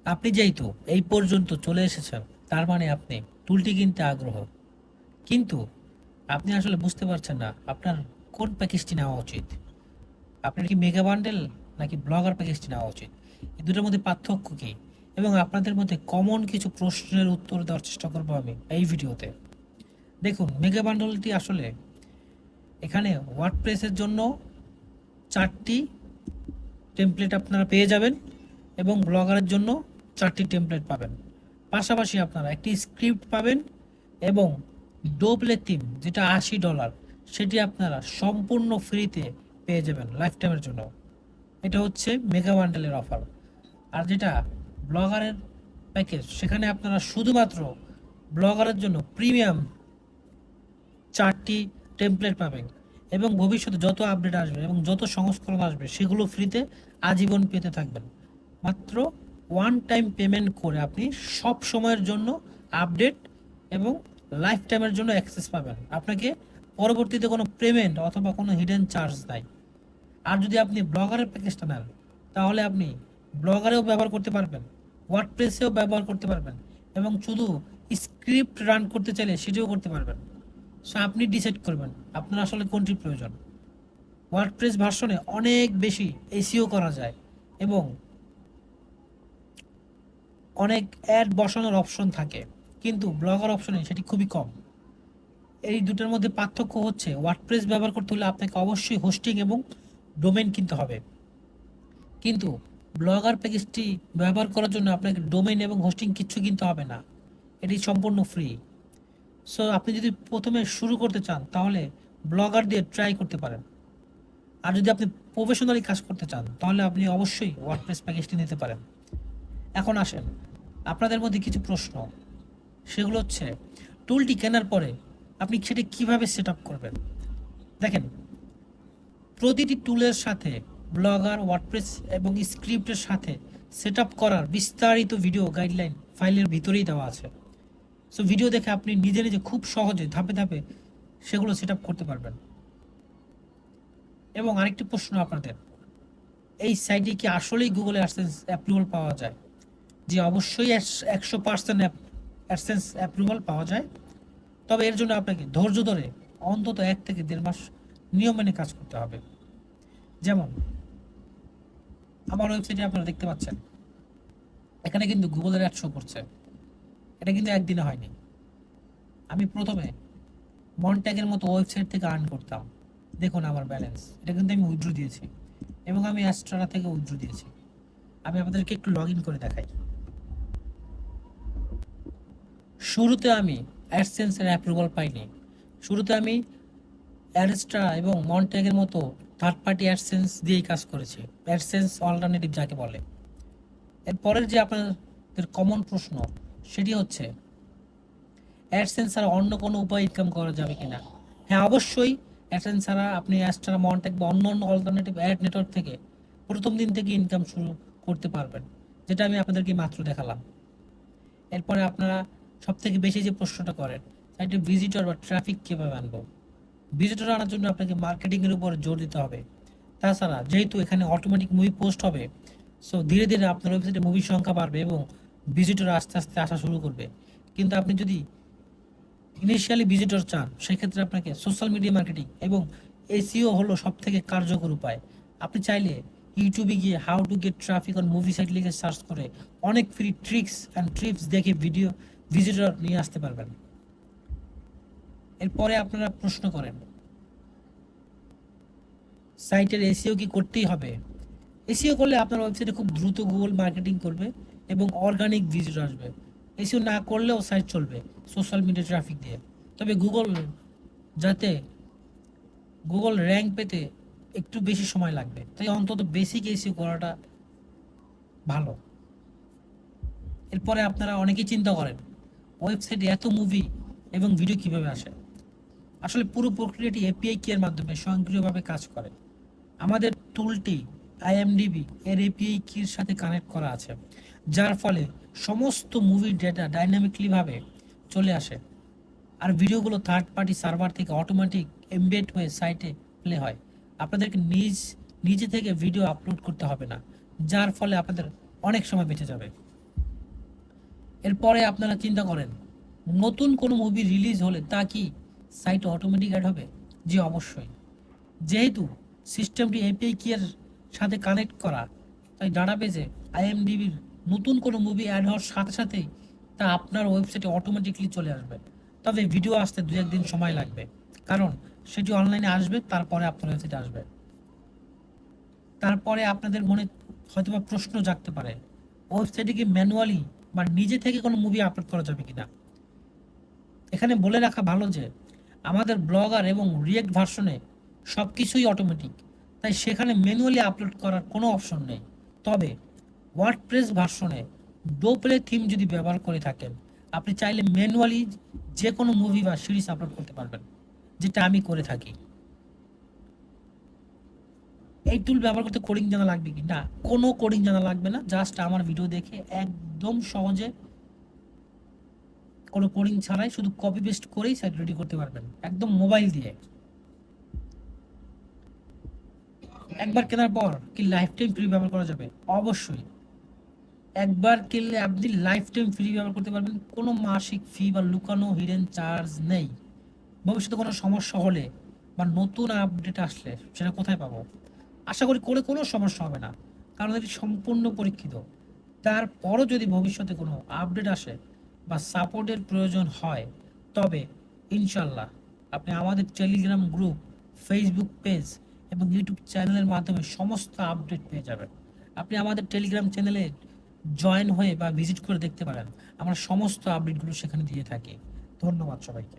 আপনি যেহেতু এই পর্যন্ত চলে এসেছেন, তার মানে আপনি টুলটি কিনতে আগ্রহ, কিন্তু আপনি আসলে বুঝতে পারছেন না আপনার কোন প্যাকেজটি নেওয়া উচিত। আপনার কি মেগা বান্ডেল নাকি ব্লগার প্যাকেজটি নেওয়া উচিত, এই দুটোর মধ্যে পার্থক্য কী, এবং আপনাদের মধ্যে কমন কিছু প্রশ্নের উত্তর দেওয়ার চেষ্টা করবো আমি এই ভিডিওতে। দেখুন, মেগা বান্ডেলটি আসলে এখানে ওয়ার্ডপ্রেসের জন্য 4টি টেমপ্লেট আপনারা পেয়ে যাবেন এবং ব্লগারের জন্য 4টি টেমপ্লেট পাবেন। পাশাপাশি আপনারা একটি স্ক্রিপ্ট পাবেন এবং ডোবলে থিম, যেটা $80, সেটি আপনারা সম্পূর্ণ ফ্রিতে পেয়ে যাবেন লাইফ টাইমের জন্য। এটা হচ্ছে মেগা বান্ডেলের অফার। আর যেটা ব্লগারের প্যাকেজ, সেখানে আপনারা শুধুমাত্র ব্লগারের জন্য প্রিমিয়াম 4টি টেমপ্লেট পাবেন এবং ভবিষ্যতে যত আপডেট আসবে এবং যত সংস্করণ আসবে সেগুলো ফ্রিতে আজীবন পেতে থাকবেন। মাত্র ওয়ান টাইম পেমেন্ট করে আপনি সব সময়ের জন্য আপডেট এবং লাইফ টাইমের জন্য অ্যাক্সেস পাবেন। আপনাকে পরবর্তীতে কোনো পেমেন্ট অথবা কোনো হিডেন চার্জ নাই। আর যদি আপনি ব্লগারের প্যাকেজটা নেন, তাহলে আপনি ব্লগারেও ব্যবহার করতে পারবেন, ওয়ার্ডপ্রেসেও ব্যবহার করতে পারবেন এবং শুধু স্ক্রিপ্ট রান করতে চাইলে সেটাও করতে পারবেন। সো আপনি ডিসাইড করবেন আপনার আসলে কোনটি প্রয়োজন। ওয়ার্ডপ্রেস ভার্সনে অনেক বেশি এসইও করা যায় এবং অনেক অ্যাড বসানোর অপশন থাকে, কিন্তু ব্লগার অপশনে সেটি খুবই কম। এই দুটোর মধ্যে পার্থক্য হচ্ছে, ওয়ার্ডপ্রেস ব্যবহার করতে হলে আপনাকে অবশ্যই হোস্টিং এবং ডোমেন কিনতে হবে, কিন্তু ব্লগার প্যাকেজটি ব্যবহার করার জন্য আপনাকে ডোমেন এবং হোস্টিং কিচ্ছু কিনতে হবে না, এটি সম্পূর্ণ ফ্রি। সো আপনি যদি প্রথমে শুরু করতে চান তাহলে ব্লগার দিয়ে ট্রাই করতে পারেন। আর যদি আপনি প্রফেশনালি কাজ করতে চান তাহলে আপনি অবশ্যই ওয়ার্ডপ্রেস প্যাকেজটি নিতে পারেন। এখন আসেন, আপনাদের মধ্যে কিছু প্রশ্ন, সেগুলো হচ্ছে টুলটি কেনার পরে আপনি সেটা কিভাবে সেট আপ করবেন। দেখেন, প্রতিটি টুলের সাথে ব্লগার, ওয়ার্ডপ্রেস এবং স্ক্রিপ্টের সাথে সেট আপ করার বিস্তারিত ভিডিও গাইডলাইন ফাইলের ভিতরেই দেওয়া আছে। সো ভিডিও দেখে আপনি নিজে নিজে খুব সহজে ধাপে ধাপে সেগুলো সেট আপ করতে পারবেন। এবং আরেকটি প্রশ্ন আপনাদের, এই সাইটে কি আসলেই গুগল অ্যাডসেন্স অ্যাপ্রুভাল পাওয়া যায়? যে অবশ্যই 100% অ্যাডসেন্স অ্যাপ্রুভাল পাওয়া যায়, তবে এর জন্য আপনাকে ধৈর্য ধরে অন্তত 1 থেকে 1.5 মাস নিয়ম মেনে কাজ করতে হবে। যেমন আমার ওয়েবসাইটে আপনারা দেখতে পাচ্ছেন, এখানে কিন্তু গুগলের অ্যাড শো করছে। এটা কিন্তু একদিনে হয়নি। আমি প্রথমে মনট্যাগের মতো ওয়েবসাইট থেকে আর্ন করতাম। দেখুন আমার ব্যালেন্স, এটা কিন্তু আমি উইথড্র দিয়েছি এবং আমি অ্যাস্ট্রা থেকে উইথড্র দিয়েছি। আমি আপনাদেরকে একটু লগ ইন করে দেখাই। শুরুতে আমি অ্যাডসেন্সের অ্যাপ্রুভাল পাইনি। শুরুতে আমি অ্যাডস্ট্রা এবং মনট্যাগের মতো থার্ড পার্টি অ্যাডসেন্স দিয়েই কাজ করেছি, অ্যাডসেন্স অল্টারনেটিভ যাকে বলে। এরপরের যে আপনাদের কমন প্রশ্ন, সেটি হচ্ছে অ্যাডসেন্স ছাড়া অন্য কোনো উপায় ইনকাম করা যাবে কিনা। হ্যাঁ, অবশ্যই অ্যাডসেন্স ছাড়া আপনি অ্যাস্ট্রা, মনট্যাগ বা অন্য অন্য অল্টারনেটিভ অ্যাড নেটওয়ার্ক থেকে প্রথম দিন থেকে ইনকাম শুরু করতে পারবেন, যেটা আমি আপনাদেরকে মাত্র দেখালাম। এরপরে আপনারা সব থেকে বেশি যে প্রশ্নটা করেন, সাইটে ভিজিটর বা ট্রাফিক কীভাবে আনবো। ভিজিটর আনার জন্য আপনাকে মার্কেটিংয়ের উপর জোর দিতে হবে। তাছাড়া যেহেতু এখানে অটোমেটিক মুভি পোস্ট হবে, সো ধীরে ধীরে আপনার ওয়েবসাইটে মুভির সংখ্যা বাড়বে এবং ভিজিটর আস্তে আস্তে আসা শুরু করবে। কিন্তু আপনি যদি ইনিশিয়ালি ভিজিটর চান, সেক্ষেত্রে আপনাকে সোশ্যাল মিডিয়া মার্কেটিং এবং এসইও হলো সব থেকে কার্যকর উপায়। আপনি চাইলে ইউটিউবে গিয়ে how to get traffic on movie site লিখে সার্চ করে অনেক ফ্রি ট্রিক্স অ্যান্ড টিপস দেখে ভিজিটর নিয়ে আসতে পারবেন। এরপরে আপনারা প্রশ্ন করেন, সাইটের এসইও কি করতেই হবে? এসইও করলে আপনার ওয়েবসাইটে খুব দ্রুত গুগল মার্কেটিং করবে এবং অর্গানিক ভিজিট আসবে। এসইও না করলেও সাইট চলবে সোশ্যাল মিডিয়া ট্রাফিক দিয়ে। তবে যাতে গুগল র্যাঙ্ক পেতে একটু বেশি সময় লাগবে, তাই অন্তত বেসিক এসইও করাটা ভালো। এরপরে আপনারা অনেকেই চিন্তা করেন, ওয়েবসাইটে এত মুভি এবং ভিডিও কিভাবে আসে। আসলে পুরো প্রক্রিয়াটি এপিআই কি এর মাধ্যমে স্বয়ংক্রিয়ভাবে কাজ করে। আমাদের টুলটি আইএমডিবি এর এপিআই কির সাথে কানেক্ট করা আছে, যার ফলে সমস্ত মুভির ডেটা ডাইনামিকলিভাবে চলে আসে। আর ভিডিওগুলো থার্ড পার্টি সার্ভার থেকে অটোমেটিক এমবেড হয়ে সাইটে প্লে হয়। আপনাদেরকে নিজে থেকে ভিডিও আপলোড করতে হবে না, যার ফলে আপনাদের অনেক সময় বেঁচে যাবে। এরপরে আপনারা চিন্তা করেন, নতুন কোনো মুভি রিলিজ হলে তা কি সাইটে অটোমেটিক অ্যাড হবে? জি অবশ্যই। যেহেতু সিস্টেমটি এপিআই কি এর সাথে কানেক্ট করা, তাই ডাটাবেজে আইএমডিবির নতুন কোনো মুভি অ্যাড হওয়ার সাথে সাথেই তা আপনার ওয়েবসাইটে অটোমেটিকলি চলে আসবে। তবে ভিডিও আসতে 2-1 দিন সময় লাগবে, কারণ সেটি অনলাইনে আসবে, তারপরে আপনার ওয়েবসাইটে আসবে। তারপরে আপনাদের মনে হয়তোবা প্রশ্ন জাগতে পারে, ওয়েবসাইটে কি ম্যানুয়ালি বা নিজে থেকে কোনো মুভি আপলোড করা যাবে কিনা? এখানে বলে রাখা ভালো যে আমাদের ব্লগার এবং রিয়েক্ট ভার্সনে সব কিছুই অটোমেটিক, তাই সেখানে ম্যানুয়ালি আপলোড করার কোনো অপশন নেই। তবে ওয়ার্ডপ্রেস ভার্সনে ডোপ্লে থিম যদি ব্যবহার করে থাকেন, আপনি চাইলে ম্যানুয়ালি যে কোনো মুভি বা সিরিজ আপলোড করতে পারবেন, যেটা আমি করে থাকি। এই টুল ব্যবহার করতে কোডিং জানা লাগবে কি? না, কোনো কোডিং জানা লাগবে না। জাস্ট আমার ভিডিও দেখে একদম সহজে কোনো কোডিং ছাড়াই শুধু কপি পেস্ট করেই সাইট রেডি করতে পারবেন, একদম মোবাইল দিয়ে। একবার কেনার পর কি লাইফ টাইম ফ্রি ব্যবহার করা যাবে? অবশ্যই। একবার কিনলে আপনি লাইফ টাইম ফ্রি ব্যবহার করতে পারবেন, কোনো মাসিক ফি বা লুকানো হিডেন চার্জ নেই। ভবিষ্যতে কোনো সমস্যা হলে বা নতুন আপডেট আসলে সেটা কোথায় পাবো? আশা করি কোনো সমস্যা হবে না, কারণ এটি সম্পূর্ণ পরীক্ষিত। তারপরও যদি ভবিষ্যতে কোনো আপডেট আসে বা সাপোর্টের প্রয়োজন হয়, তবে ইনশাল্লাহ আপনি আমাদের টেলিগ্রাম গ্রুপ, ফেসবুক পেজ এবং ইউটিউব চ্যানেলের মাধ্যমে সমস্ত আপডেট পেয়ে যাবেন। আপনি আমাদের টেলিগ্রাম চ্যানেলে জয়েন হয়ে বা ভিজিট করে দেখতে পারেন, আমরা সমস্ত আপডেটগুলো সেখানে দিয়ে থাকি। ধন্যবাদ সবাইকে।